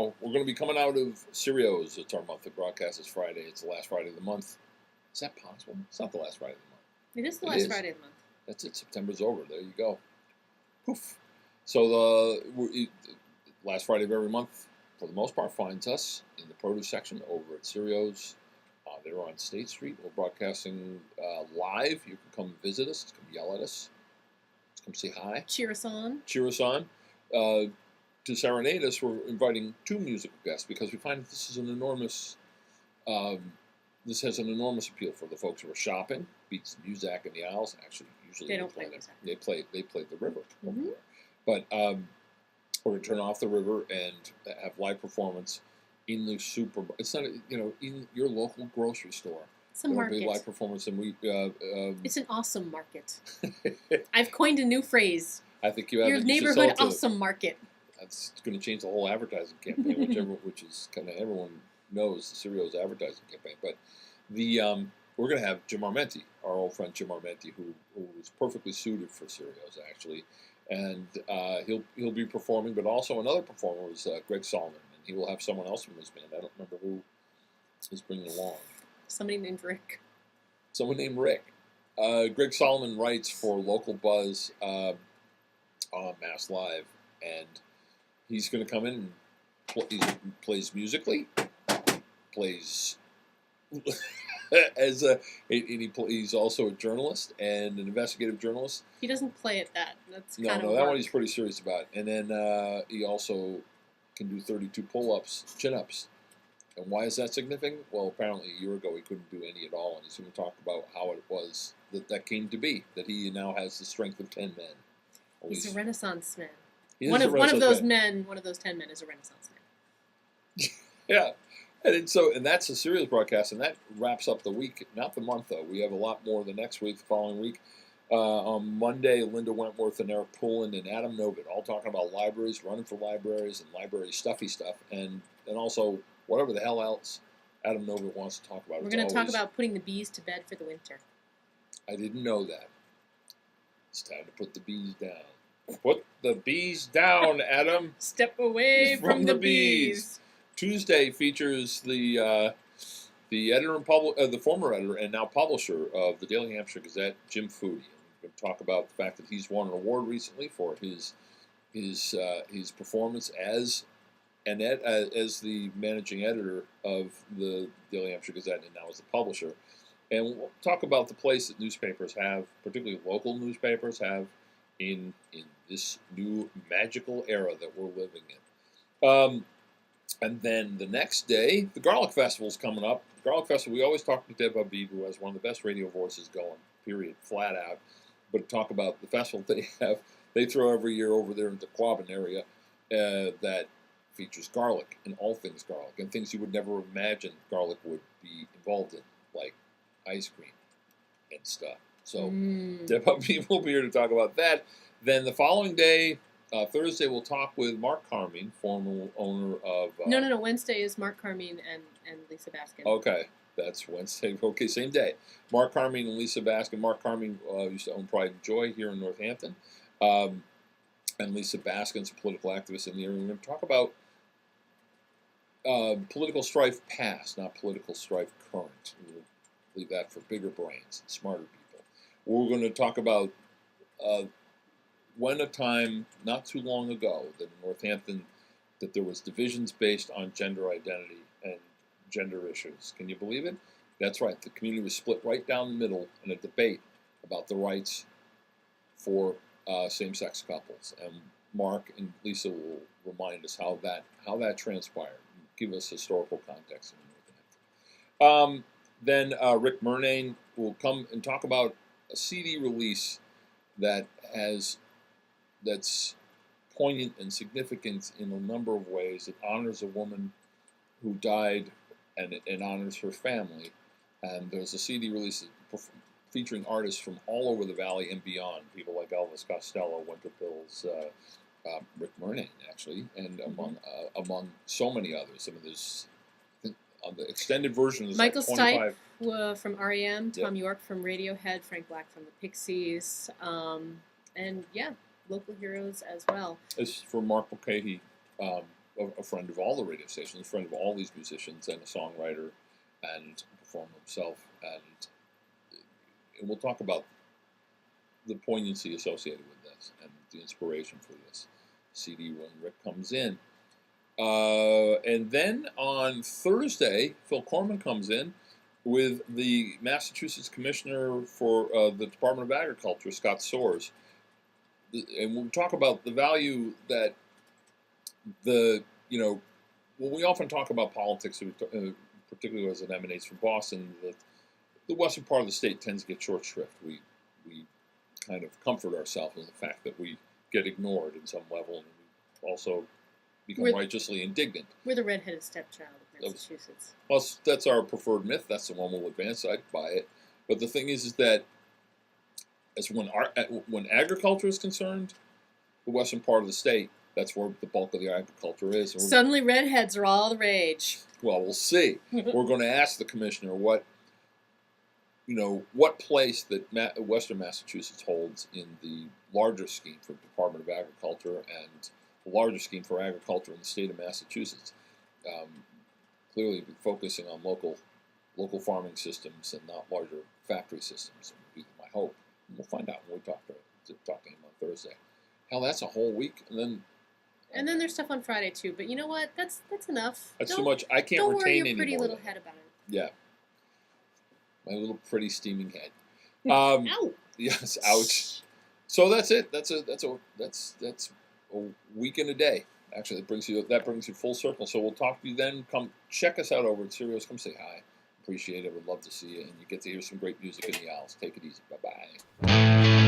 now we're going to be coming out of Serios. It's our monthly broadcast. It's Friday. It's the last Friday of the month. Is that possible? It's not the last Friday of the month. It is the last Friday of the month. That's it. September's over. There you go. Poof. So the last Friday of every month, for the most part, finds us in the produce section over at Serios. They're on State Street. We're broadcasting live. You can come visit us. Come yell at us. Come say hi. Cheer us on. Cheer us on. To serenade us, we're inviting 2 musical guests because we find that this is an enormous. This has an enormous appeal for the folks who are shopping. Beats Muzak and the Owls. Actually, usually they don't play Muzak. They play the river. Mm-hmm. But we're going to turn off the river and have live performance in the Super. It's not in your local grocery store. It's a market. There'll be live performance, and we. It's an awesome market. I've coined a new phrase. I think you have your neighborhood awesome market. That's going to change the whole advertising campaign, which is kind of everyone knows the Serios advertising campaign. But we're going to have Jim Armenti, our old friend Jim Armenti, who is perfectly suited for Serios actually, and he'll be performing. But also another performer is Greg Solomon, and he will have someone else from his band. I don't remember who he's bringing along. Somebody named Rick. Someone named Rick. Greg Solomon writes for Local Buzz on Mass Live, and he's going to come in and he plays musically, plays he's also a journalist and an investigative journalist. He doesn't play at that. That's kind of that work. one he's pretty serious about. And then he also can do 32 pull-ups, chin-ups. And why is that significant? Well, apparently a year ago he couldn't do any at all, and he's going to talk about how it was that came to be, that he now has the strength of 10 men. He's a Renaissance man. One of those 10 men is a Renaissance man. Yeah. And that's a Serious broadcast, and that wraps up the week, not the month, though. We have a lot more the next week, the following week. On Monday, Linda Wentworth and Eric Poulin and Adam Novit all talking about libraries, running for libraries, and library stuffy stuff, and also whatever the hell else Adam Novit wants to talk about. We're going to talk about putting the bees to bed for the winter. I didn't know that. It's time to put the bees down. Put the bees down, Adam. Step away from the bees. Tuesday features the editor and the former editor and now publisher of the Daily Hampshire Gazette, Jim Foodie. We're going to talk about the fact that he's won an award recently for his performance as the managing editor of the Daily Hampshire Gazette and now as the publisher. And we'll talk about the place that newspapers have, particularly local newspapers have, in this new magical era that we're living in. And then the next day, the Garlic Festival is coming up. The Garlic Festival, we always talk to Deb Habib, who has one of the best radio voices going, period, flat out. But talk about the festival they have. They throw every year over there in the Quabbin area that features garlic and all things garlic and things you would never imagine garlic would be involved in, like ice cream and stuff. So Deb Habib will be here to talk about that. Then the following day, Thursday, we'll talk with Mark Carmine, former owner of... No. Wednesday is Mark Carmine and Lisa Baskin. Okay, that's Wednesday. Okay, same day. Mark Carmine and Lisa Baskin. Mark Carmine used to own Pride and Joy here in Northampton. And Lisa Baskin's a political activist in the area. We're going to talk about political strife past, not political strife current. We'll leave that for bigger brains and smarter people. We're going to talk about... when a time not too long ago that in Northampton that there was divisions based on gender identity and gender issues. Can you believe it? That's right. The community was split right down the middle in a debate about the rights for same-sex couples. And Mark and Lisa will remind us how that transpired, give us historical context in Northampton. Then Rick Murnane will come and talk about a CD release that's poignant and significant in a number of ways. It honors a woman who died and honors her family. And there's a CD release featuring artists from all over the valley and beyond, people like Elvis Costello, Winter Pills, Rick Murnane, actually, and among so many others. I mean, there's on the extended version, there's Michael like 25. Stipe from R.E.M., Tom Yep. York from Radiohead, Frank Black from the Pixies, and local heroes as well. This is for Mark Mulcahy, a friend of all the radio stations, a friend of all these musicians, and a songwriter and a performer himself. And we'll talk about the poignancy associated with this and the inspiration for this CD when Rick comes in. And then on Thursday, Phil Corman comes in with the Massachusetts Commissioner for the Department of Agriculture, Scott Soares. And we'll talk about the value that when we often talk about politics, particularly as it emanates from Boston, the western part of the state tends to get short shrift. We kind of comfort ourselves in the fact that we get ignored in some level, and we also become righteously indignant. We're the redheaded stepchild of Massachusetts. Well, that's our preferred myth. That's the one we'll advance. I'd buy it. But the thing is that when agriculture is concerned, the western part of the state, that's where the bulk of the agriculture is. Suddenly redheads are all the rage. Well, we'll see. We're going to ask the commissioner what place that Western Massachusetts holds in the larger scheme for the Department of Agriculture and the larger scheme for agriculture in the state of Massachusetts. Clearly focusing on local farming systems and not larger factory systems would be my hope. And we'll find out when we talk to him on Thursday. Hell, that's a whole week, and then there's stuff on Friday too. But you know what? That's enough. That's too much. I can't don't retain worry anymore. your pretty little head about it. Yeah, my little pretty steaming head. Ow! Yes, ouch. So that's it. That's a week and a day. Actually, that brings you full circle. So we'll talk to you then. Come check us out over at Sirius. Come say hi. Appreciate it. Would love to see you, and you get to hear some great music in the Owls. Take it easy. Bye bye.